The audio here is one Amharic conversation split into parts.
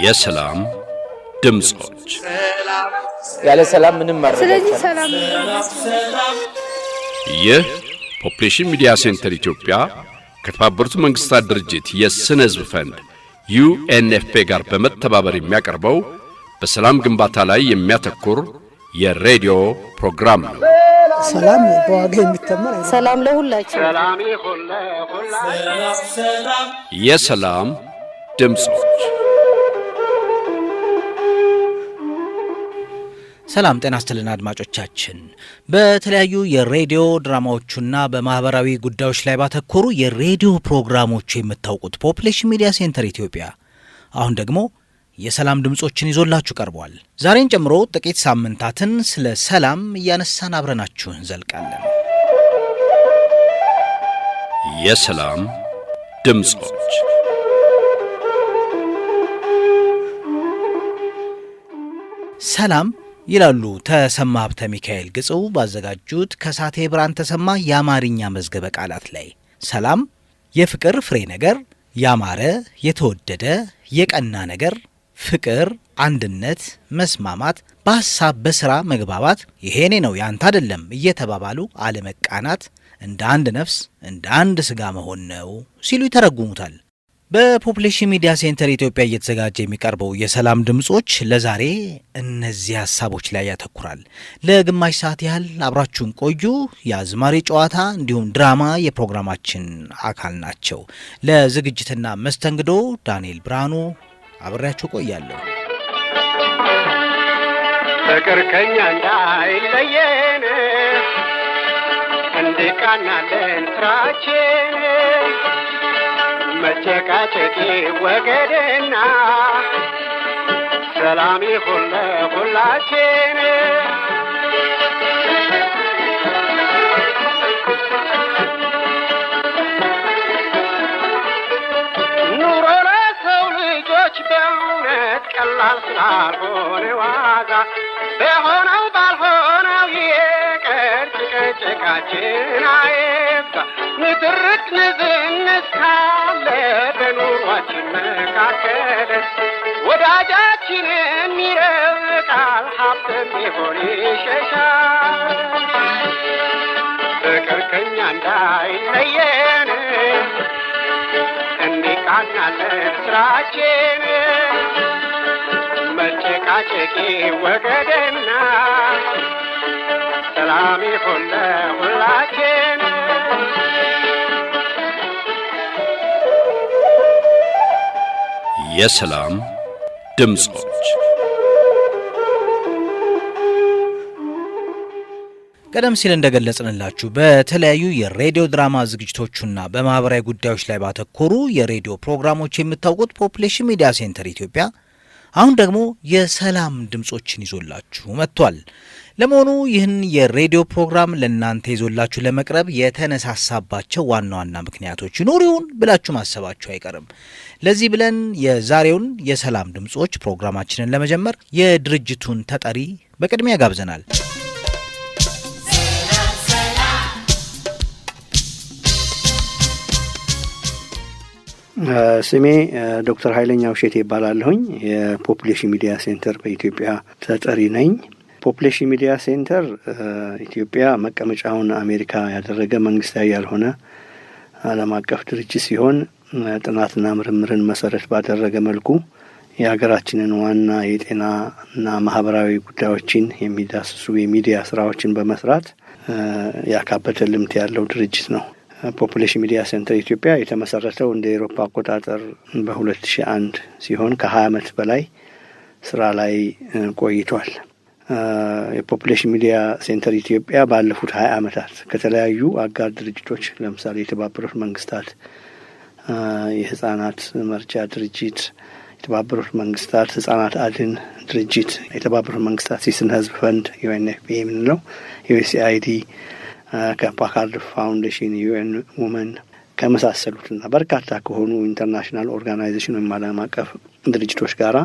የሰላም ድምጾች ያለ ሰላም ምንም ማድረግ ስለዚህ ሰላም ይህ ፖፑሌሽን ሚዲያ ሴንተር ኢትዮጵያ ከተባበሩት መንግስታት ድርጅት የስነ ህዝብ ፈንድ UNFP ጋር በመተባበር የሚያቀርበው በሰላም ግንባታ ላይ የሚያተኩር የሬዲዮ ፕሮግራም ነው። ሰላም በዋጋ የሚተመን ሰላም ለሁላችን የሰላም ድምጾች ሰላም ጤና ይስጥልን አድማጮቻችን። በተለያዩ የሬዲዮ ድራማዎችና በማህበራዊ ጉዳዮች ላይ ባተኮሩ የሬዲዮ ፕሮግራሞች የምታውቁት ፖፑሌሽን ሚዲያ ሴንተር ኢትዮጵያ አሁን ደግሞ የሰላም ድምጾችን ይዞላችሁ ቀርቧል። ዛሬን ጨምሮ ጥቂት ሳምንታትን ስለ ሰላም እያነሳን አብረናችሁ እንዘልቃለን። የሰላም ድምጾች ሰላም ይላሉ ተሰማ ሀብተ ሚካኤል ግጽው ባዘጋጁት ከሳቴ ብርሃን ተሰማ የአማርኛ መዝገበ ቃላት ላይ ሰላም የፍቅር ፍሬ ነገር፣ ያማረ የተወደደ የቀና ነገር፣ ፍቅር፣ አንድነት፣ መስማማት፣ በሐሳብ በሥራ መግባባት፣ ይሄኔ ነው ያንተ አይደለም እየተባባሉ አለመቃናት፣ እንደ አንድ ነፍስ እንደ አንድ ሥጋ መሆን ነው ሲሉ ይተረጉሙታል። በፖፑሌሽን ሚዲያ ሴንተር ኢትዮጵያ እየተዘጋጀ የሚቀርበው የሰላም ድምጾች ለዛሬ እነዚህ ሐሳቦች ላይ ያተኩራል። ለግማሽ ሰዓት ያህል አብራችሁን ቆዩ። የአዝማሪ ጨዋታ እንዲሁም ድራማ የፕሮግራማችን አካል ናቸው። ለዝግጅትና መስተንግዶ ዳንኤል ብርሃኑ አብሬያችሁ ቆያለሁ። ፍቅር ከኛ እንዳይለየን እንዲቃናለን ስራችን መጨቃጨቂ ወገደና ሰላም ይሁን ለሁላችን። ኑሮ ለሰው ልጆች በእውነት ቀላል ስላልሆነ ዋጋ በሆነው ባልሆነው የቀን ጭቅጭቃችን አይብዛ። ንትርክ ንዝንዝ ካለ በኑሯችን መካከል ወዳጃችንን ይርቃል፣ ሀብትም ቢሆን ይሸሻል። ፍቅር ከኛ እንዳይለየን እንዲቃናለን ስራችን መጨቃጨቂ ወገደና ሰላም ይሁን ለሁላችን። የሰላም ድምጾች ቀደም ሲል እንደገለጽንላችሁ በተለያዩ የሬዲዮ ድራማ ዝግጅቶችና በማህበራዊ ጉዳዮች ላይ ባተኮሩ የሬዲዮ ፕሮግራሞች የምታውቁት ፖፑሌሽን ሚዲያ ሴንተር ኢትዮጵያ አሁን ደግሞ የሰላም ድምጾችን ይዞላችሁ መጥቷል። ለመሆኑ ይህን የሬዲዮ ፕሮግራም ለእናንተ ይዞላችሁ ለመቅረብ የተነሳሳባቸው ዋና ዋና ምክንያቶች ይኖሩ ይሆን ብላችሁ ማሰባችሁ አይቀርም። ለዚህ ብለን የዛሬውን የሰላም ድምጾች ፕሮግራማችንን ለመጀመር የድርጅቱን ተጠሪ በቅድሚያ ጋብዘናል። ስሜ ዶክተር ኃይለኛው ሼቴ ይባላለሁኝ። የፖፑሌሽን ሚዲያ ሴንተር በኢትዮጵያ ተጠሪ ነኝ። ፖፑሌሽን ሚዲያ ሴንተር ኢትዮጵያ መቀመጫውን አሜሪካ ያደረገ መንግስታዊ ያልሆነ ዓለም አቀፍ ድርጅት ሲሆን ጥናትና ምርምርን መሰረት ባደረገ መልኩ የሀገራችንን ዋና የጤናና ማህበራዊ ጉዳዮችን የሚዳስሱ የሚዲያ ስራዎችን በመስራት ያካበተ ልምድ ያለው ድርጅት ነው። ፖፑሌሽን ሚዲያ ሴንተር ኢትዮጵያ የተመሰረተው እንደ አውሮፓ አቆጣጠር በ2001 ሲሆን ከ20 ዓመት በላይ ስራ ላይ ቆይቷል። የፖፑሌሽን ሚዲያ ሴንተር ኢትዮጵያ ባለፉት 20 ዓመታት ከተለያዩ አጋር ድርጅቶች ለምሳሌ የተባበሩት መንግስታት የህፃናት መርጃ ድርጅት፣ የተባበሩት መንግስታት ህፃናት አድን ድርጅት፣ የተባበሩት መንግስታት የስነ ህዝብ ፈንድ UNFP የምንለው፣ USAID፣ ከፓካርድ ፋውንዴሽን፣ UN ውመን ከመሳሰሉትና በርካታ ከሆኑ ኢንተርናሽናል ኦርጋናይዜሽን ወይም ዓለም አቀፍ ድርጅቶች ጋራ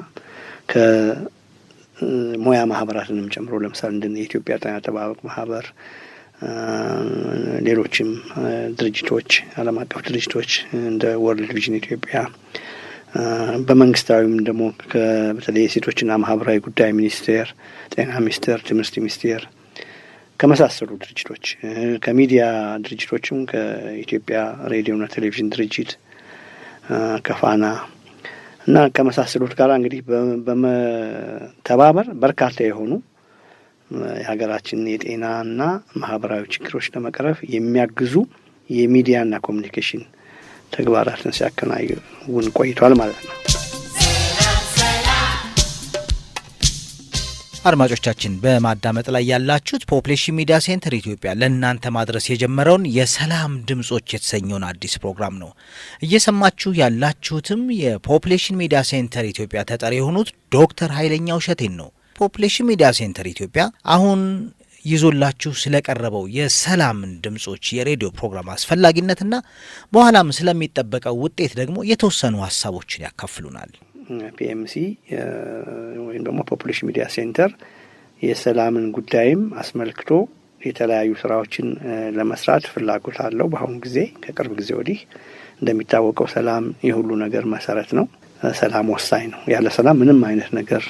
ከሙያ ማህበራትንም ጨምሮ ለምሳሌ እንደ የኢትዮጵያ ጤና አጠባበቅ ማህበር፣ ሌሎችም ድርጅቶች ዓለም አቀፍ ድርጅቶች እንደ ወርልድ ቪዥን ኢትዮጵያ በመንግስታዊም ደግሞ በተለይ ሴቶችና ማህበራዊ ጉዳይ ሚኒስቴር፣ ጤና ሚኒስቴር፣ ትምህርት ሚኒስቴር ከመሳሰሉ ድርጅቶች ከሚዲያ ድርጅቶችም ከኢትዮጵያ ሬዲዮና ቴሌቪዥን ድርጅት ከፋና እና ከመሳሰሉት ጋር እንግዲህ በመተባበር በርካታ የሆኑ የሀገራችን የጤናና ማህበራዊ ችግሮች ለመቅረፍ የሚያግዙ የሚዲያና ኮሚኒኬሽን ተግባራትን ሲያከናውን ቆይቷል ማለት ነው። አድማጮቻችን በማዳመጥ ላይ ያላችሁት ፖፑሌሽን ሚዲያ ሴንተር ኢትዮጵያ ለእናንተ ማድረስ የጀመረውን የሰላም ድምጾች የተሰኘውን አዲስ ፕሮግራም ነው። እየሰማችሁ ያላችሁትም የፖፑሌሽን ሚዲያ ሴንተር ኢትዮጵያ ተጠሪ የሆኑት ዶክተር ኃይለኛው እሸቴን ነው። ፖፑሌሽን ሚዲያ ሴንተር ኢትዮጵያ አሁን ይዞላችሁ ስለቀረበው የሰላም ድምጾች የሬዲዮ ፕሮግራም አስፈላጊነትና በኋላም ስለሚጠበቀው ውጤት ደግሞ የተወሰኑ ሀሳቦችን ያካፍሉናል። ፒኤምሲ ወይም ደግሞ ፖፑሌሽን ሚዲያ ሴንተር የሰላምን ጉዳይም አስመልክቶ የተለያዩ ስራዎችን ለመስራት ፍላጎት አለው። በአሁኑ ጊዜ ከቅርብ ጊዜ ወዲህ እንደሚታወቀው ሰላም የሁሉ ነገር መሰረት ነው። ሰላም ወሳኝ ነው። ያለ ሰላም ምንም አይነት ነገር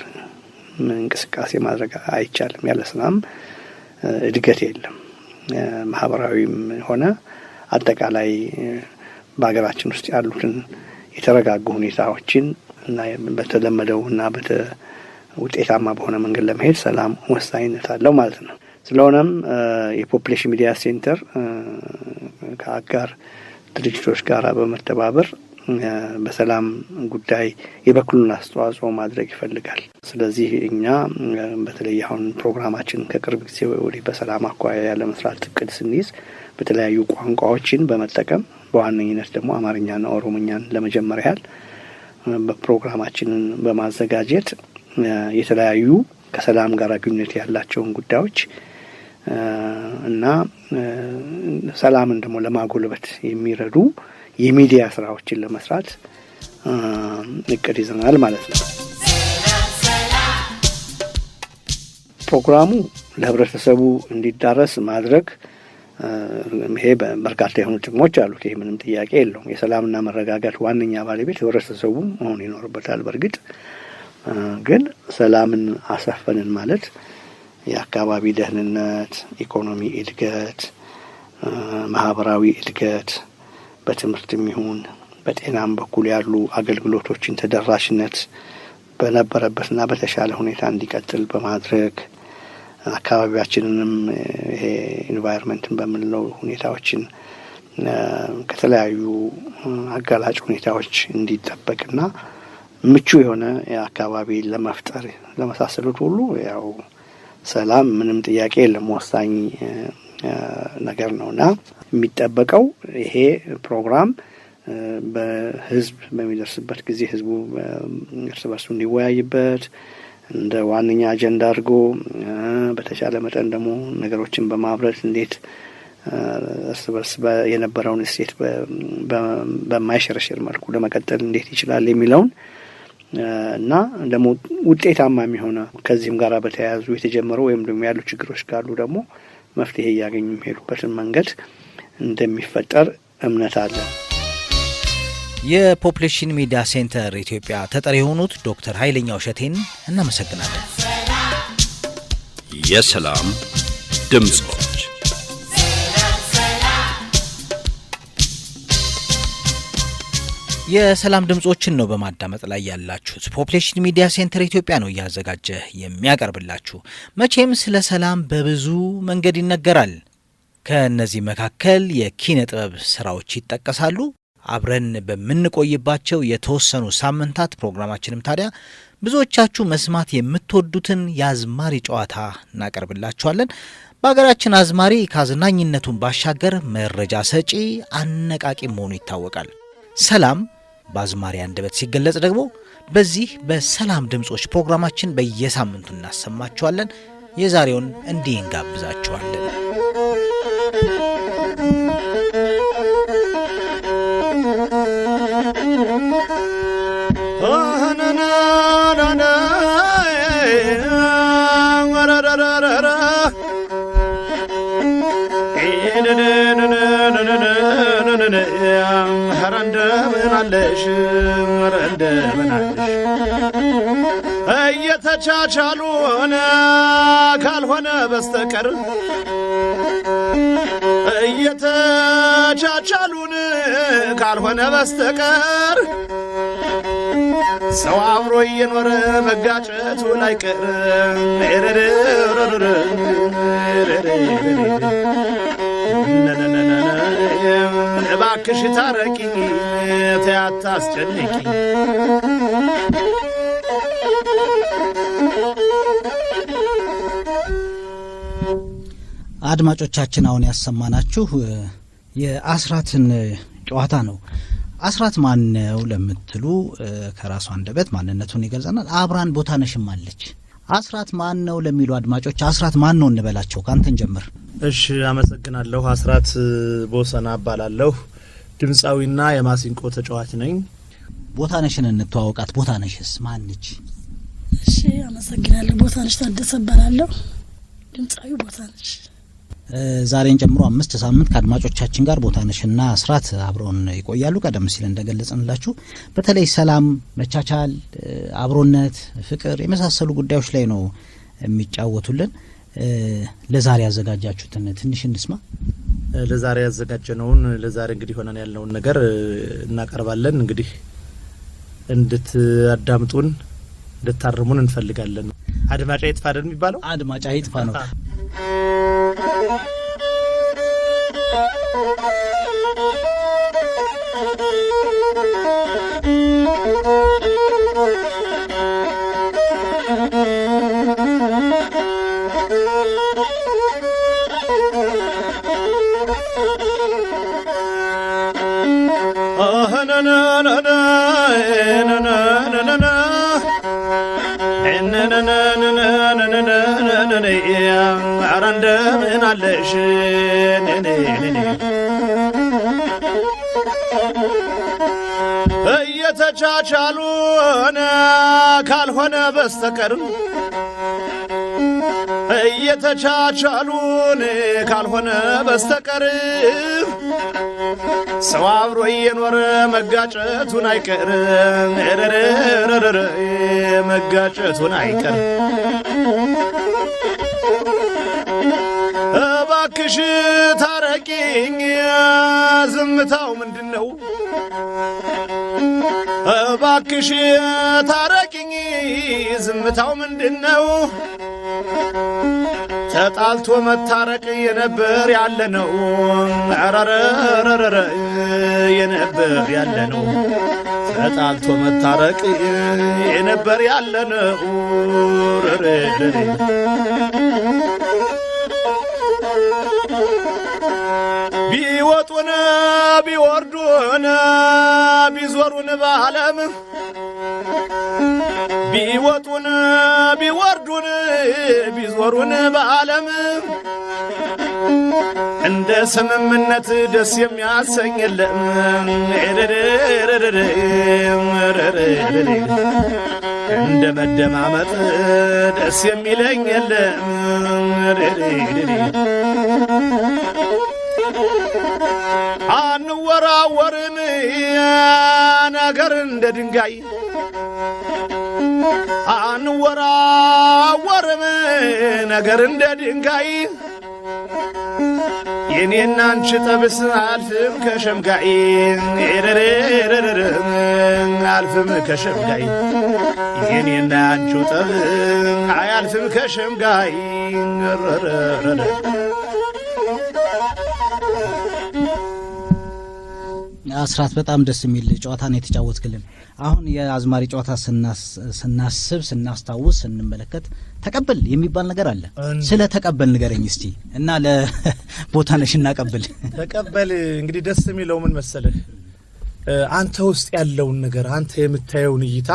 እንቅስቃሴ ማድረግ አይቻልም። ያለ ሰላም እድገት የለም። ማህበራዊም ሆነ አጠቃላይ በሀገራችን ውስጥ ያሉትን የተረጋጉ ሁኔታዎችን እና በተለመደው እና ውጤታማ በሆነ መንገድ ለመሄድ ሰላም ወሳኝነት አለው ማለት ነው። ስለሆነም የፖፑሌሽን ሚዲያ ሴንተር ከአጋር ድርጅቶች ጋር በመተባበር በሰላም ጉዳይ የበኩሉን አስተዋጽኦ ማድረግ ይፈልጋል። ስለዚህ እኛ በተለይ አሁን ፕሮግራማችን ከቅርብ ጊዜ ወዲህ በሰላም አኳያ ለመስራት እቅድ ስንይዝ በተለያዩ ቋንቋዎችን በመጠቀም በዋነኝነት ደግሞ አማርኛና ኦሮሞኛን ለመጀመሪያ ያህል በፕሮግራማችንን በማዘጋጀት የተለያዩ ከሰላም ጋር ግንኙነት ያላቸውን ጉዳዮች እና ሰላምን ደግሞ ለማጎልበት የሚረዱ የሚዲያ ስራዎችን ለመስራት እቅድ ይዘናል ማለት ነው። ፕሮግራሙ ለህብረተሰቡ እንዲዳረስ ማድረግ ይሄ በርካታ የሆኑ ጥቅሞች አሉት። ይሄ ምንም ጥያቄ የለውም። የሰላምና መረጋጋት ዋነኛ ባለቤት ህብረተሰቡ መሆን ይኖርበታል። በእርግጥ ግን ሰላምን አሰፈንን ማለት የአካባቢ ደህንነት፣ ኢኮኖሚ እድገት፣ ማህበራዊ እድገት በትምህርትም ይሁን በጤናም በኩል ያሉ አገልግሎቶችን ተደራሽነት በነበረበትና በተሻለ ሁኔታ እንዲቀጥል በማድረግ አካባቢያችንንም ይሄ ኢንቫይሮንመንትን በምንለው ሁኔታዎችን ከተለያዩ አጋላጭ ሁኔታዎች እንዲጠበቅና ምቹ የሆነ አካባቢ ለመፍጠር ለመሳሰሉት ሁሉ ያው ሰላም ምንም ጥያቄ የለም ወሳኝ ነገር ነውና የሚጠበቀው ይሄ ፕሮግራም በህዝብ በሚደርስበት ጊዜ ህዝቡ እርስ በርሱ እንዲወያይበት እንደ ዋነኛ አጀንዳ አድርጎ በተቻለ መጠን ደግሞ ነገሮችን በማብረት እንዴት እርስ በርስ የነበረውን እሴት በማይሸረሸር መልኩ ለመቀጠል እንዴት ይችላል የሚለውን እና ደግሞ ውጤታማ የሚሆነ ከዚህም ጋር በተያያዙ የተጀመሩ ወይም ደግሞ ያሉ ችግሮች ካሉ ደግሞ መፍትሄ እያገኙ የሚሄዱበትን መንገድ እንደሚፈጠር እምነት አለ። የፖፑሌሽን ሚዲያ ሴንተር ኢትዮጵያ ተጠሪ የሆኑት ዶክተር ኃይለኛው እሸቴን እናመሰግናለን። የሰላም ድምጾች የሰላም ድምጾችን ነው በማዳመጥ ላይ ያላችሁት። ፖፑሌሽን ሚዲያ ሴንተር ኢትዮጵያ ነው እያዘጋጀ የሚያቀርብላችሁ። መቼም ስለ ሰላም በብዙ መንገድ ይነገራል። ከእነዚህ መካከል የኪነ ጥበብ ስራዎች ይጠቀሳሉ። አብረን በምንቆይባቸው የተወሰኑ ሳምንታት ፕሮግራማችንም ታዲያ ብዙዎቻችሁ መስማት የምትወዱትን የአዝማሪ ጨዋታ እናቀርብላችኋለን። በሀገራችን አዝማሪ ከአዝናኝነቱን ባሻገር መረጃ ሰጪ፣ አነቃቂ መሆኑ ይታወቃል። ሰላም በአዝማሪ አንደበት ሲገለጽ ደግሞ በዚህ በሰላም ድምጾች ፕሮግራማችን በየሳምንቱ እናሰማችኋለን። የዛሬውን እንዲህ እንጋብዛችኋለን። እንደምን አለ አለሽ እንደምን አለሽ እየተቻቻሉን ካልሆነ በስተቀር እየተቻቻሉን ካልሆነ በስተቀር ሰው አብሮ እየኖረ መጋጨቱ ላይቀር እባክሽ ታረቂኝ ተያታ አስጨንቂኝ አድማጮቻችን አሁን ያሰማናችሁ የአስራትን ጨዋታ ነው። አስራት ማን ነው ለምትሉ ከራሱ አንደበት ማንነቱን ይገልጸናል። አብራን ቦታነሽም አለች። አስራት ማን ነው ለሚሉ አድማጮች አስራት ማን ነው እንበላቸው። ካንተን ጀምር። እሺ አመሰግናለሁ። አስራት ቦሰና እባላለሁ። ድምጻዊና የማሲንቆ ተጫዋች ነኝ። ቦታነሽን እንተዋወቃት። ቦታነሽስ ማን ነች? እሺ አመሰግናለሁ። ቦታነሽ ታደሰ እባላለሁ። ድምጻዊ ቦታነሽ። ዛሬን ጨምሮ 5 ሳምንት ከአድማጮቻችን ጋር ቦታነሽና አስራት አብሮን ይቆያሉ። ቀደም ሲል እንደገለጽንላችሁ በተለይ ሰላም፣ መቻቻል፣ አብሮነት፣ ፍቅር የመሳሰሉ ጉዳዮች ላይ ነው የሚጫወቱልን። ለዛሬ ያዘጋጃችሁትን ትንሽ እንስማ። ለዛሬ ያዘጋጀነውን ለዛሬ እንግዲህ ሆነን ያለውን ነገር እናቀርባለን። እንግዲህ እንድታዳምጡን እንድታርሙን እንፈልጋለን። አድማጫ ይጥፋ አይደል የሚባለው? አድማጫ ይጥፋ ነው። እንደምን አለሽ እየተቻቻሉን ካልሆነ በስተቀር እየተቻቻሉን ካልሆነ በስተቀር ሰው አብሮ እየኖረ መጋጨቱን አይቀር መጋጨቱን አይቀር እባክሽ ታረቂኝ ዝምታው ምንድነው እባክሽ ታረቂኝ ዝምታው ምንድነው ተጣልቶ መታረቅ የነበር ያለ ነው አራራራራ የነበር ያለ ነው ተጣልቶ መታረቅ የነበር ያለ ነው ቢወጡን ቢወርዱን ቢዞሩን በዓለም ቢወጡን ቢወርዱን ቢዞሩን በዓለም እንደ ስምምነት ደስ የሚያሰኝ የለም እንደ መደማመጥ ደስ የሚለኝ የለም አንወራወርም ነገር እንደ ድንጋይ አንወራወርም ነገር እንደ ድንጋይ የኔና አንቺ ጠብስ አልፍም ከሸምጋይ አልፍም ከሸምጋይ የኔና አንቺ ጠብ አያልፍም ከሸምጋይ አስራት በጣም ደስ የሚል ጨዋታ ነው የተጫወትክልን። አሁን የአዝማሪ ጨዋታ ስናስብ ስናስታውስ ስንመለከት ተቀበል የሚባል ነገር አለ። ስለ ተቀበል ንገረኝ እስቲ እና ለቦታነሽ እናቀበል። ተቀበል እንግዲህ ደስ የሚለው ምን መሰለህ አንተ ውስጥ ያለውን ነገር አንተ የምታየውን እይታ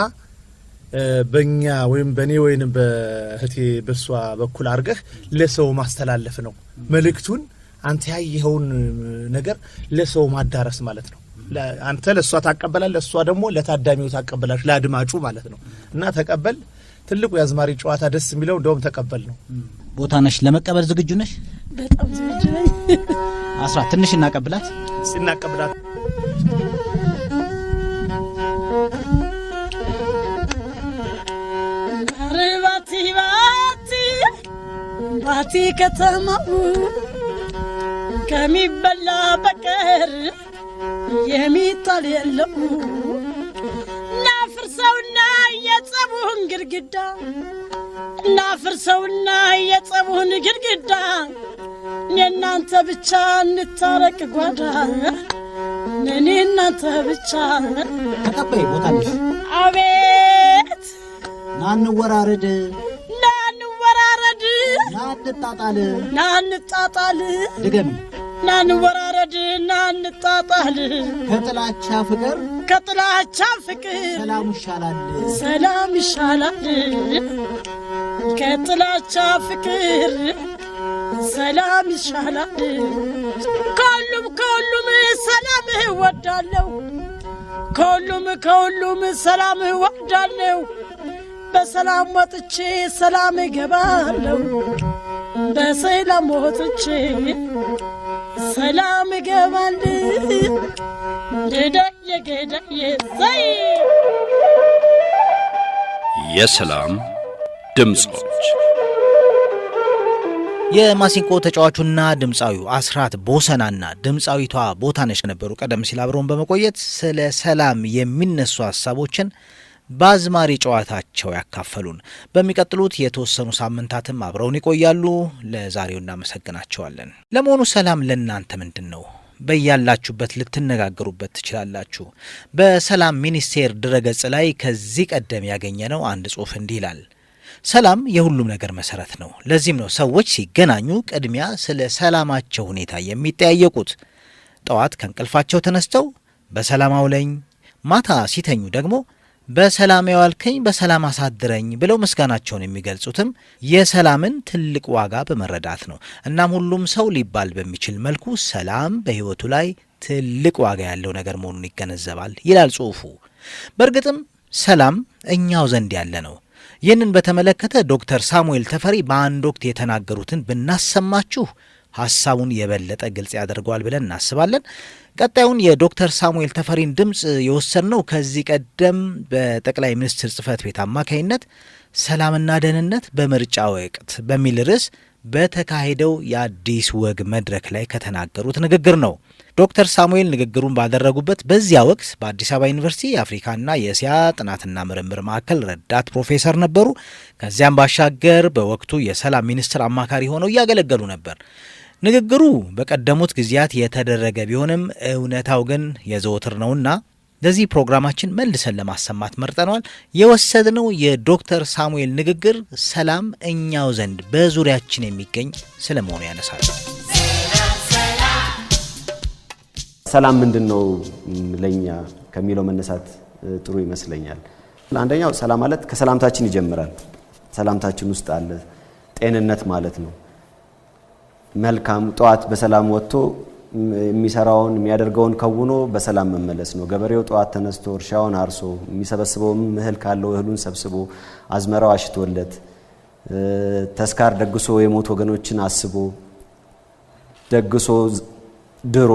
በእኛ ወይም በእኔ ወይም በእህቴ በሷ በኩል አድርገህ ለሰው ማስተላለፍ ነው። መልእክቱን አንተ ያየኸውን ነገር ለሰው ማዳረስ ማለት ነው። አንተ ለሷ ታቀበላለህ፣ እሷ ደግሞ ለታዳሚው ታቀበላለች፣ ለአድማጩ ማለት ነው። እና ተቀበል ትልቁ የአዝማሪ ጨዋታ ደስ የሚለው እንደውም ተቀበል ነው። ቦታነሽ ለመቀበል ዝግጁ ነሽ? በጣም ዝግጁ ነኝ። አስራት ትንሽ እናቀብላት። ሲናቀብላት ናቲ ከተማው ከሚበላ በቀር የሚጣል የለው ናፍርሰውና የጸቡን ግድግዳ ናፍርሰውና የጸቡን ግድግዳ እናንተ ብቻ እንታረቅ ጓዳ ነኔ እናንተ ብቻ ተቀበይ ቦታለሽ አቤት ናንወራረድ ናንጣጣል ድገም ናንወራረድ ናንጣጣል ከጥላቻ ፍቅር ሰላም ይሻላል ከጥላቻ ፍቅር ሰላም ይሻላል ከሁሉም ሰላም እወዳለሁ ከሁሉም ሰላም እወዳለሁ በሰላም ወጥቼ ሰላም እገባለሁ በሰላም ወጥቼ ሰላም እገባለሁ ገዳየ ዘይ የሰላም ድምጾች የማሲንቆ ተጫዋቹና ድምጻዊው አስራት ቦሰናና ድምጻዊቷ ቦታነሽ ነበሩ ቀደም ሲል አብረውን በመቆየት ስለ ሰላም የሚነሱ ሐሳቦችን ባዝማሪ ጨዋታቸው ያካፈሉን። በሚቀጥሉት የተወሰኑ ሳምንታትም አብረውን ይቆያሉ። ለዛሬው እናመሰግናቸዋለን። ለመሆኑ ሰላም ለእናንተ ምንድነው? በያላችሁበት ልትነጋገሩበት ትችላላችሁ። በሰላም ሚኒስቴር ድረገጽ ላይ ከዚህ ቀደም ያገኘነው አንድ ጽሑፍ እንዲህ ይላል። ሰላም የሁሉም ነገር መሰረት ነው። ለዚህም ነው ሰዎች ሲገናኙ ቅድሚያ ስለ ሰላማቸው ሁኔታ የሚጠያየቁት። ጠዋት ከእንቅልፋቸው ተነስተው በሰላም አውለኝ፣ ማታ ሲተኙ ደግሞ በሰላም ያዋልከኝ በሰላም አሳድረኝ ብለው ምስጋናቸውን የሚገልጹትም የሰላምን ትልቅ ዋጋ በመረዳት ነው። እናም ሁሉም ሰው ሊባል በሚችል መልኩ ሰላም በሕይወቱ ላይ ትልቅ ዋጋ ያለው ነገር መሆኑን ይገነዘባል ይላል ጽሑፉ። በእርግጥም ሰላም እኛው ዘንድ ያለ ነው። ይህንን በተመለከተ ዶክተር ሳሙኤል ተፈሪ በአንድ ወቅት የተናገሩትን ብናሰማችሁ ሐሳቡን የበለጠ ግልጽ ያደርገዋል ብለን እናስባለን። ቀጣዩን የዶክተር ሳሙኤል ተፈሪን ድምጽ የወሰድነው ከዚህ ቀደም በጠቅላይ ሚኒስትር ጽሕፈት ቤት አማካይነት ሰላምና ደህንነት በምርጫ ወቅት በሚል ርዕስ በተካሄደው የአዲስ ወግ መድረክ ላይ ከተናገሩት ንግግር ነው። ዶክተር ሳሙኤል ንግግሩን ባደረጉበት በዚያ ወቅት በአዲስ አበባ ዩኒቨርሲቲ የአፍሪካና የእስያ ጥናትና ምርምር ማዕከል ረዳት ፕሮፌሰር ነበሩ። ከዚያም ባሻገር በወቅቱ የሰላም ሚኒስትር አማካሪ ሆነው እያገለገሉ ነበር። ንግግሩ በቀደሙት ጊዜያት የተደረገ ቢሆንም እውነታው ግን የዘወትር ነውና ለዚህ ፕሮግራማችን መልሰን ለማሰማት መርጠነዋል። የወሰድነው የዶክተር ሳሙኤል ንግግር ሰላም እኛው ዘንድ በዙሪያችን የሚገኝ ስለመሆኑ ያነሳል። ሰላም ምንድነው ለኛ ከሚለው መነሳት ጥሩ ይመስለኛል። አንደኛው ሰላም ማለት ከሰላምታችን ይጀምራል። ሰላምታችን ውስጥ አለ ጤንነት ማለት ነው። መልካም ጧት በሰላም ወጥቶ የሚሰራውን የሚያደርገውን ከውኖ በሰላም መመለስ ነው። ገበሬው ጧት ተነስቶ እርሻውን አርሶ የሚሰበስበው እህል ካለው እህሉን ሰብስቦ አዝመራው አሽቶለት ተስካር ደግሶ የሞት ወገኖችን አስቦ ደግሶ ድሮ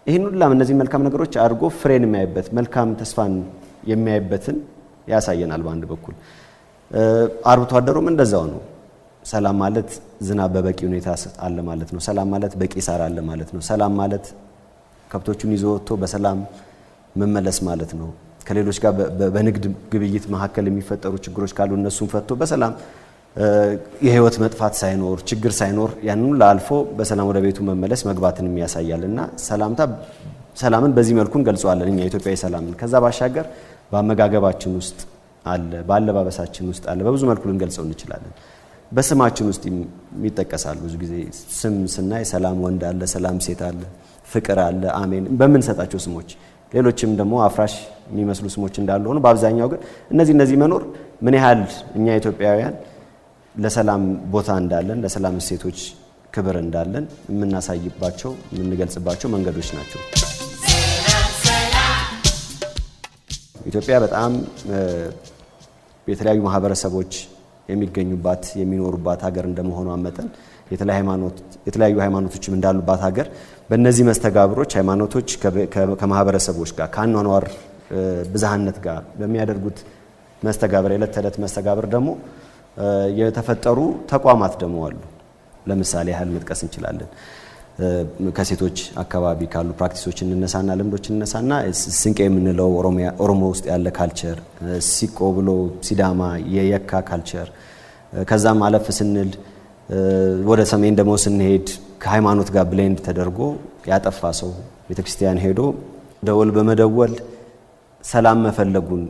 ይህን ሁሉ እነዚህ መልካም ነገሮች አድርጎ ፍሬን የሚያይበት መልካም ተስፋን የሚያይበትን ያሳየናል። በአንድ በኩል አርብቶ አደሩም እንደዛው ነው። ሰላም ማለት ዝናብ በበቂ ሁኔታ አለ ማለት ነው። ሰላም ማለት በቂ ሳር አለ ማለት ነው። ሰላም ማለት ከብቶቹን ይዞ ወጥቶ በሰላም መመለስ ማለት ነው። ከሌሎች ጋር በንግድ ግብይት መካከል የሚፈጠሩ ችግሮች ካሉ እነሱን ፈቶ በሰላም የህይወት መጥፋት ሳይኖር ችግር ሳይኖር ያንኑ ላልፎ በሰላም ወደ ቤቱ መመለስ መግባትን የሚያሳያልና ሰላምን በዚህ መልኩ እንገልጸዋለን እኛ ኢትዮጵያዊ ሰላምን። ከዛ ባሻገር በአመጋገባችን ውስጥ አለ፣ በአለባበሳችን ውስጥ አለ፣ በብዙ መልኩ ልንገልጸው እንችላለን። በስማችን ውስጥ ይጠቀሳል። ብዙ ጊዜ ስም ስናይ ሰላም ወንድ አለ፣ ሰላም ሴት አለ፣ ፍቅር አለ፣ አሜን በምንሰጣቸው ስሞች፣ ሌሎችም ደግሞ አፍራሽ የሚመስሉ ስሞች እንዳሉ ሆኖ በአብዛኛው ግን እነዚህ መኖር ምን ያህል እኛ ኢትዮጵያውያን ለሰላም ቦታ እንዳለን ለሰላም እሴቶች ክብር እንዳለን የምናሳይባቸው የምንገልጽባቸው መንገዶች ናቸው። ኢትዮጵያ በጣም የተለያዩ ማህበረሰቦች የሚገኙባት የሚኖሩባት ሀገር እንደመሆኗ መጠን የተለያዩ ሃይማኖቶችም እንዳሉባት ሀገር በእነዚህ መስተጋብሮች ሃይማኖቶች ከማህበረሰቦች ጋር ከአኗኗር ብዝሃነት ጋር በሚያደርጉት መስተጋብር የዕለት ተዕለት መስተጋብር ደግሞ የተፈጠሩ ተቋማት ደግሞ አሉ። ለምሳሌ ያህል መጥቀስ እንችላለን። ከሴቶች አካባቢ ካሉ ፕራክቲሶች እንነሳና ልምዶች እንነሳና ስንቄ የምንለው ኦሮሞ ውስጥ ያለ ካልቸር፣ ሲቆ ብሎ ሲዳማ የየካ ካልቸር፣ ከዛም አለፍ ስንል ወደ ሰሜን ደግሞ ስንሄድ ከሃይማኖት ጋር ብሌንድ ተደርጎ ያጠፋ ሰው ቤተክርስቲያን ሄዶ ደወል በመደወል ሰላም መፈለጉን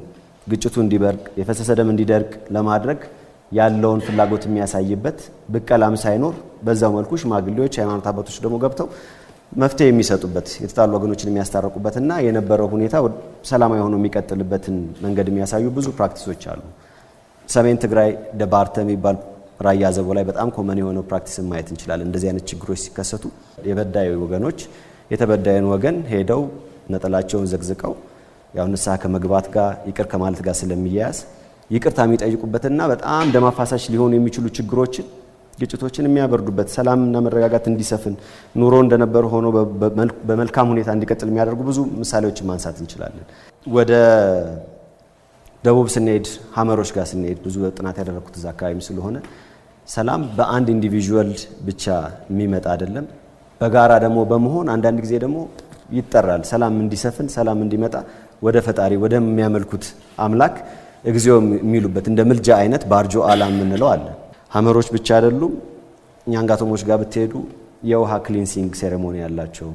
ግጭቱ እንዲበርቅ የፈሰሰ ደም እንዲደርቅ ለማድረግ ያለውን ፍላጎት የሚያሳይበት ብቀላም ሳይኖር በዛው መልኩ ሽማግሌዎች ሃይማኖት አባቶች ደግሞ ገብተው መፍትሄ የሚሰጡበት የተጣሉ ወገኖችን የሚያስታርቁበትና የነበረው ሁኔታ ሰላማዊ ሆኖ የሚቀጥልበትን መንገድ የሚያሳዩ ብዙ ፕራክቲሶች አሉ። ሰሜን ትግራይ ደባርተ የሚባል ራያ ዘቦ ላይ በጣም ኮመን የሆነው ፕራክቲስ ማየት እንችላለን። እንደዚህ አይነት ችግሮች ሲከሰቱ የበዳዩ ወገኖች የተበዳዩን ወገን ሄደው ነጠላቸውን ዘግዝቀው ያው ንስሐ ከመግባት ጋር ይቅር ከማለት ጋር ስለሚያያዝ ይቅርታ የሚጠይቁበትና በጣም ደም አፋሳሽ ሊሆኑ የሚችሉ ችግሮችን ግጭቶችን የሚያበርዱበት ሰላምና መረጋጋት እንዲሰፍን ኑሮ እንደነበረ ሆኖ በመልካም ሁኔታ እንዲቀጥል የሚያደርጉ ብዙ ምሳሌዎችን ማንሳት እንችላለን። ወደ ደቡብ ስንሄድ ሀመሮች ጋር ስንሄድ ብዙ ጥናት ያደረኩት እዛ አካባቢ ስለሆነ ሰላም በአንድ ኢንዲቪጁዋል ብቻ የሚመጣ አይደለም። በጋራ ደግሞ በመሆን አንዳንድ ጊዜ ደግሞ ይጠራል። ሰላም እንዲሰፍን ሰላም እንዲመጣ ወደ ፈጣሪ ወደሚያመልኩት አምላክ እግዚኦ የሚሉበት እንደ ምልጃ አይነት ባርጆ አላም የምንለው አለ። ሀመሮች ብቻ አይደሉም። ኛንጋቶሞች ጋር ብትሄዱ የውሃ ክሊንሲንግ ሴሬሞኒ ያላቸው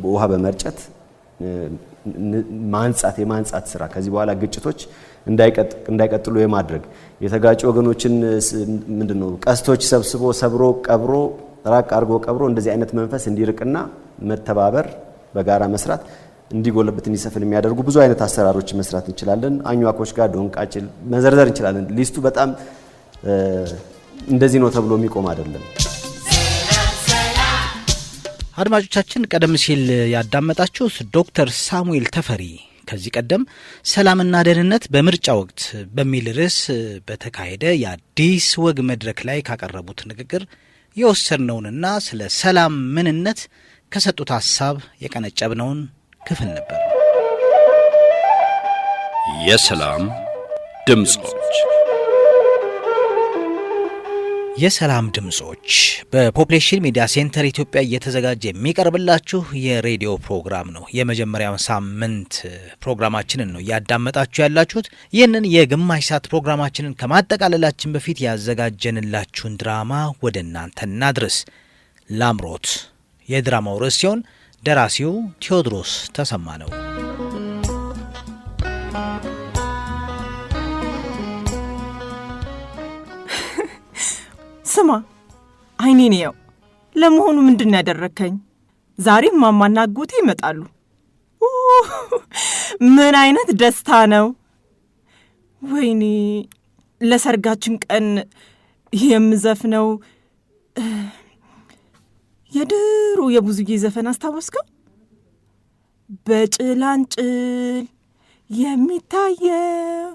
ውሃ በመርጨት የማንጻት ስራ ከዚህ በኋላ ግጭቶች እንዳይቀጥሉ የማድረግ የተጋጩ ወገኖችን ምንድነው ቀስቶች ሰብስቦ ሰብሮ ቀብሮ ራቅ አርጎ ቀብሮ እንደዚህ አይነት መንፈስ እንዲርቅና መተባበር በጋራ መስራት እንዲጎለበት እንዲሰፍን የሚያደርጉ ብዙ አይነት አሰራሮች መስራት እንችላለን። አኝዋኮች ጋር ዶንቃጭል መዘርዘር እንችላለን። ሊስቱ በጣም እንደዚህ ነው ተብሎ የሚቆም አይደለም። አድማጮቻችን ቀደም ሲል ያዳመጣችሁት ዶክተር ሳሙኤል ተፈሪ ከዚህ ቀደም ሰላምና ደህንነት በምርጫ ወቅት በሚል ርዕስ በተካሄደ የአዲስ ወግ መድረክ ላይ ካቀረቡት ንግግር የወሰድነውንና ስለ ሰላም ምንነት ከሰጡት ሐሳብ የቀነጨብነውን ክፍል ነበር። የሰላም ድምጾች የሰላም ድምጾች በፖፑሌሽን ሚዲያ ሴንተር ኢትዮጵያ እየተዘጋጀ የሚቀርብላችሁ የሬዲዮ ፕሮግራም ነው። የመጀመሪያው ሳምንት ፕሮግራማችንን ነው ያዳመጣችሁ ያላችሁት። ይህንን የግማሽ ሰዓት ፕሮግራማችንን ከማጠቃለላችን በፊት ያዘጋጀንላችሁን ድራማ ወደ እናንተ እናድርስ። ላምሮት የድራማው ርዕስ ሲሆን ደራሲው ቴዎድሮስ ተሰማ ነው። ስማ አይኔን ያው ለመሆኑ ምንድን ያደረከኝ? ዛሬ ማማና አጎቴ ይመጣሉ። ምን አይነት ደስታ ነው! ወይኔ ለሰርጋችን ቀን የምዘፍነው የድሮ የብዙዬ ዘፈን አስታወስከው? በጭላንጭል የሚታየው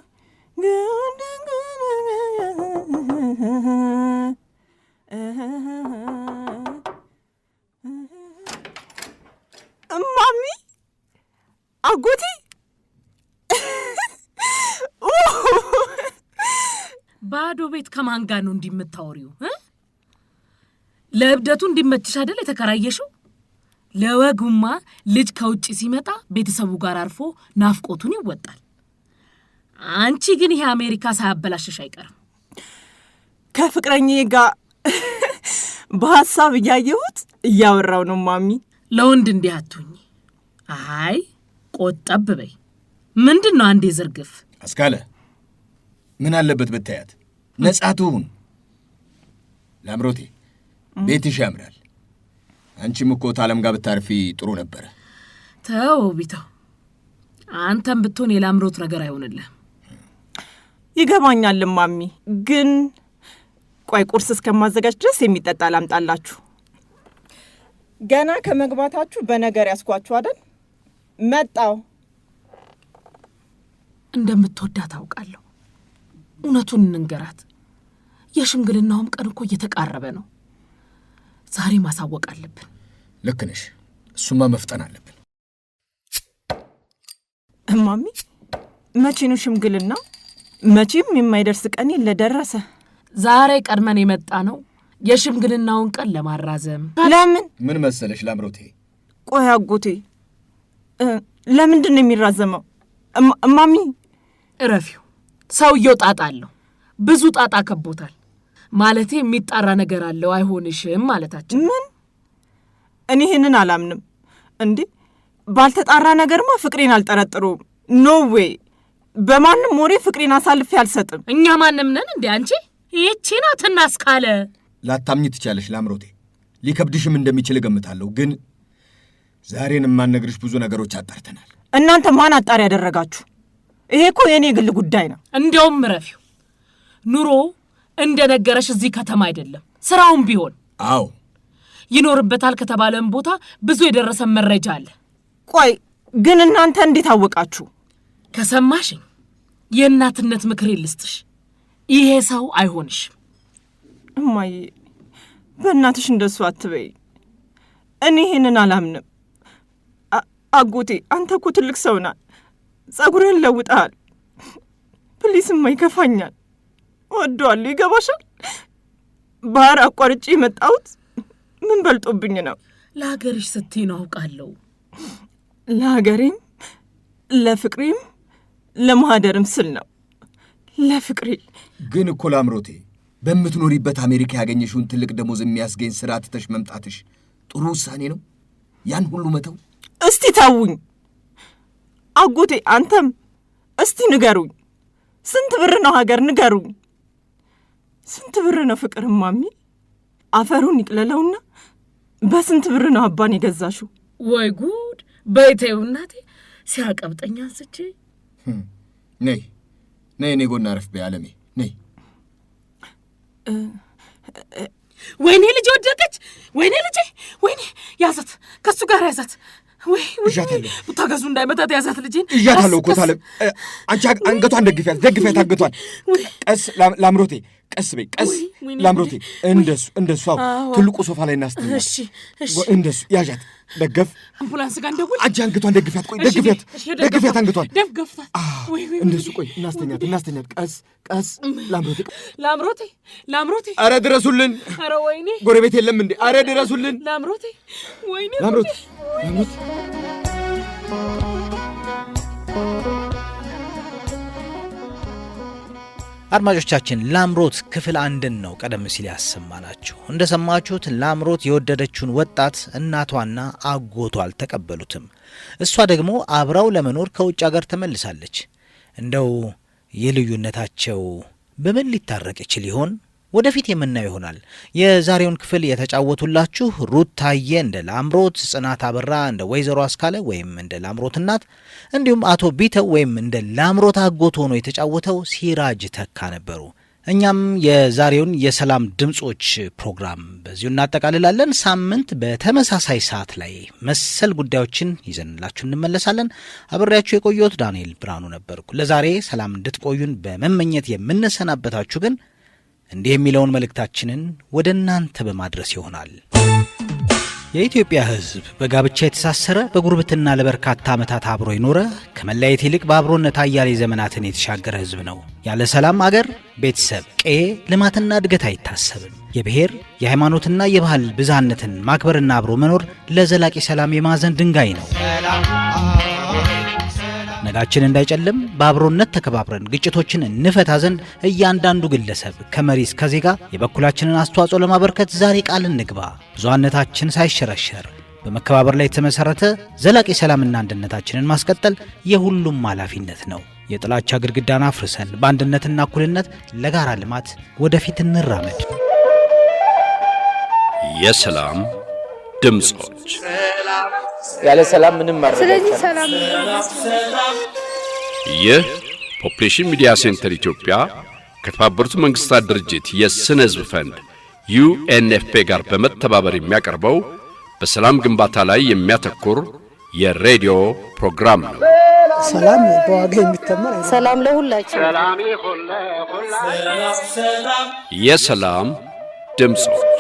እማሚ አጎቴ ባዶ ቤት ከማን ጋር ነው እንዲምታወሪው? ለእብደቱ እንዲመችሽ አይደል የተከራየሽው? ለወጉማ ልጅ ከውጪ ሲመጣ ቤተሰቡ ጋር አርፎ ናፍቆቱን ይወጣል። አንቺ ግን ይሄ አሜሪካ ሳያበላሽሽ አይቀርም። ከፍቅረኛዬ ጋር በሐሳብ እያየሁት እያወራው ነው ማሚ። ለወንድ እንዲህ አትሁኝ። አይ ቆጠብ በይ። ምንድነው አንዴ ዝርግፍ? አስካለ ምን አለበት በታያት ነጻቱን። ላምሮቴ ቤትሽ ያምራል። አንቺም እኮ ታለም ጋር ብታርፊ ጥሩ ነበር። ተው ቢታው፣ አንተም ብትሆን የላምሮት ነገር አይሆንልህ። ይገባኛል ማሚ፣ ግን ቆይ ቁርስ እስከማዘጋጅ ድረስ የሚጠጣ ላምጣላችሁ። ገና ከመግባታችሁ በነገር ያስኳችሁ አይደል? መጣው። እንደምትወዳት አውቃለሁ። እውነቱን እንንገራት። የሽምግልናውም ቀን እኮ እየተቃረበ ነው። ዛሬ ማሳወቅ አለብን። ልክ ነሽ። እሱማ መፍጠን አለብን። ማሚ መቼ ነው ሽምግልና? መቼም የማይደርስ ቀን የለ ደረሰ። ዛሬ ቀድመን የመጣ ነው የሽምግልናውን ቀን ለማራዘም። ለምን? ምን መሰለሽ ላምሮቴ፣ ቆይ አጎቴ፣ ለምንድን ነው የሚራዘመው? ማሚ እረፊው። ሰውየው ጣጣ አለው፣ ብዙ ጣጣ ከቦታል። ማለቴ የሚጣራ ነገር አለው። አይሆንሽም ማለታችን። ምን? እኔ ይሄንን አላምንም። እንዴ ባልተጣራ ነገርማ ፍቅሬን አልጠረጥሩም። ኖ ዌይ። በማንም ወሬ ፍቅሬን አሳልፌ አልሰጥም። እኛ ማንም ነን እንዴ? አንቺ ይህቺ ናትና እስካለ ላታምኝ ትቻለሽ ላምሮቴ። ሊከብድሽም እንደሚችል እገምታለሁ። ግን ዛሬን የማንነግርሽ ብዙ ነገሮች አጣርተናል። እናንተ ማን አጣሪ ያደረጋችሁ? ይሄ እኮ የኔ ግል ጉዳይ ነው። እንደውም ረፊው ኑሮ እንደነገረሽ እዚህ ከተማ አይደለም፣ ስራውም ቢሆን አዎ ይኖርበታል ከተባለም ቦታ ብዙ የደረሰ መረጃ አለ። ቆይ ግን እናንተ እንዴት አወቃችሁ? ከሰማሽኝ የእናትነት ምክር ልስጥሽ። ይሄ ሰው አይሆንሽም። እማዬ በእናትሽ እንደሱ አትበይ። እኔ ይሄንን አላምንም። አጎቴ አንተ እኮ ትልቅ ሰው ነህ። ጸጉርህን ለውጠሃል። ፕሊስ ይከፋኛል። ወደዋለሁ። ይገባሻል? ባህር አቋርጬ የመጣሁት ምን በልጦብኝ ነው? ለሀገርሽ ስትይ ነው አውቃለሁ። ለሀገሬም ለፍቅሬም ለማህደርም ስል ነው። ለፍቅሬ ግን እኮ ላምሮቴ በምትኖሪበት አሜሪካ ያገኘሽውን ትልቅ ደሞዝ የሚያስገኝ ስራ ትተሽ መምጣትሽ ጥሩ ውሳኔ ነው? ያን ሁሉ መተው? እስቲ ታውኝ አጎቴ፣ አንተም እስቲ ንገሩኝ። ስንት ብር ነው ሀገር? ንገሩኝ። ስንት ብር ነው ፍቅር? ማሚ አፈሩን ይቅለለውና በስንት ብር ነው አባን የገዛሽው? ወይ ጉድ! በይተው እናቴ ሲያቀብጠኝ አንስቼ። ነይ ነይ፣ እኔ ጎና አረፍ በይ አለሜ፣ ነይ። ወይኔ ልጅ ወደቀች! ወይኔ ልጅ! ወይኔ ያዛት፣ ከሱ ጋር ያዛት። ወይ እዣታለሁ። ታገዙ እንዳይመታት ያዛት ልጅን። እዣታለሁ እኮ ታለም። አንቺ አንገቷን ደግፊያት፣ ደግፊያት አንገቷን። ቀስ ላምሮቴ፣ ቀስ በይ፣ ቀስ ላምሮቴ። እንደሱ ትልቁ ሶፋ ላይ እናስተኛ። እሺ እንደሱ ያዣት፣ ደገፍ። አምቡላንስ ጋር እንደውል። አንቺ አንገቷን ደግፊያት፣ ቆይ ደግፊያት አንገቷን። ደፍገፍታ። እንደሱ ቆይ እናስተኛት። ቀስ ላምሮቴ። አረ ድረሱልን! አረ ወይኔ ጎረቤት የለም እንዴ? አረ ድረሱልን! ላምሮቴ፣ ወይኔ ላምሮቴ። አድማጮቻችን ላምሮት ክፍል 1 ነው ቀደም ሲል ያሰማናችሁ። እንደሰማችሁት ላምሮት የወደደችውን ወጣት እናቷና አጎቷ አልተቀበሉትም። እሷ ደግሞ አብራው ለመኖር ከውጭ ሀገር ተመልሳለች። እንደው የልዩነታቸው በምን ሊታረቅ ይችል ይሆን? ወደፊት የምናየው ይሆናል። የዛሬውን ክፍል የተጫወቱላችሁ ሩት ታየ እንደ ላምሮት፣ ጽናት አበራ እንደ ወይዘሮ አስካለ ወይም እንደ ላምሮት እናት፣ እንዲሁም አቶ ቢተው ወይም እንደ ላምሮት አጎት ሆኖ የተጫወተው ሲራጅ ተካ ነበሩ። እኛም የዛሬውን የሰላም ድምጾች ፕሮግራም በዚሁ እናጠቃልላለን። ሳምንት በተመሳሳይ ሰዓት ላይ መሰል ጉዳዮችን ይዘንላችሁ እንመለሳለን። አብሬያችሁ የቆየሁት ዳንኤል ብርሃኑ ነበርኩ። ለዛሬ ሰላም እንድትቆዩን በመመኘት የምንሰናበታችሁ ግን እንዲህ የሚለውን መልእክታችንን ወደ እናንተ በማድረስ ይሆናል። የኢትዮጵያ ሕዝብ በጋብቻ የተሳሰረ በጉርብትና ለበርካታ ዓመታት አብሮ የኖረ ከመለያየት ይልቅ በአብሮነት አያሌ ዘመናትን የተሻገረ ሕዝብ ነው። ያለ ሰላም አገር፣ ቤተሰብ፣ ቀዬ፣ ልማትና እድገት አይታሰብም። የብሔር የሃይማኖትና የባህል ብዝሃነትን ማክበርና አብሮ መኖር ለዘላቂ ሰላም የማዕዘን ድንጋይ ነው። ነጋችን እንዳይጨልም በአብሮነት ተከባብረን ግጭቶችን እንፈታ ዘንድ እያንዳንዱ ግለሰብ ከመሪ እስከ ዜጋ የበኩላችንን አስተዋጽኦ ለማበርከት ዛሬ ቃል እንግባ። ብዙሃነታችን ሳይሸረሸር በመከባበር ላይ የተመሰረተ ዘላቂ ሰላምና አንድነታችንን ማስቀጠል የሁሉም ኃላፊነት ነው። የጥላቻ ግድግዳን አፍርሰን በአንድነትና እኩልነት ለጋራ ልማት ወደፊት እንራመድ። የሰላም ድምጾች ያለ ሰላም ምንም ማድረግ። ስለዚህ ሰላም ይህ ፖፑሌሽን ሚዲያ ሴንተር ኢትዮጵያ ከተባበሩት መንግስታት ድርጅት የስነ ህዝብ ፈንድ ዩኤንኤፍፒ ጋር በመተባበር የሚያቀርበው በሰላም ግንባታ ላይ የሚያተኩር የሬዲዮ ፕሮግራም ነው። ሰላም በዋጋ የሚተመን ሰላም ለሁላችን። ሰላም ይሁን ለሁላችን። የሰላም ድምጾች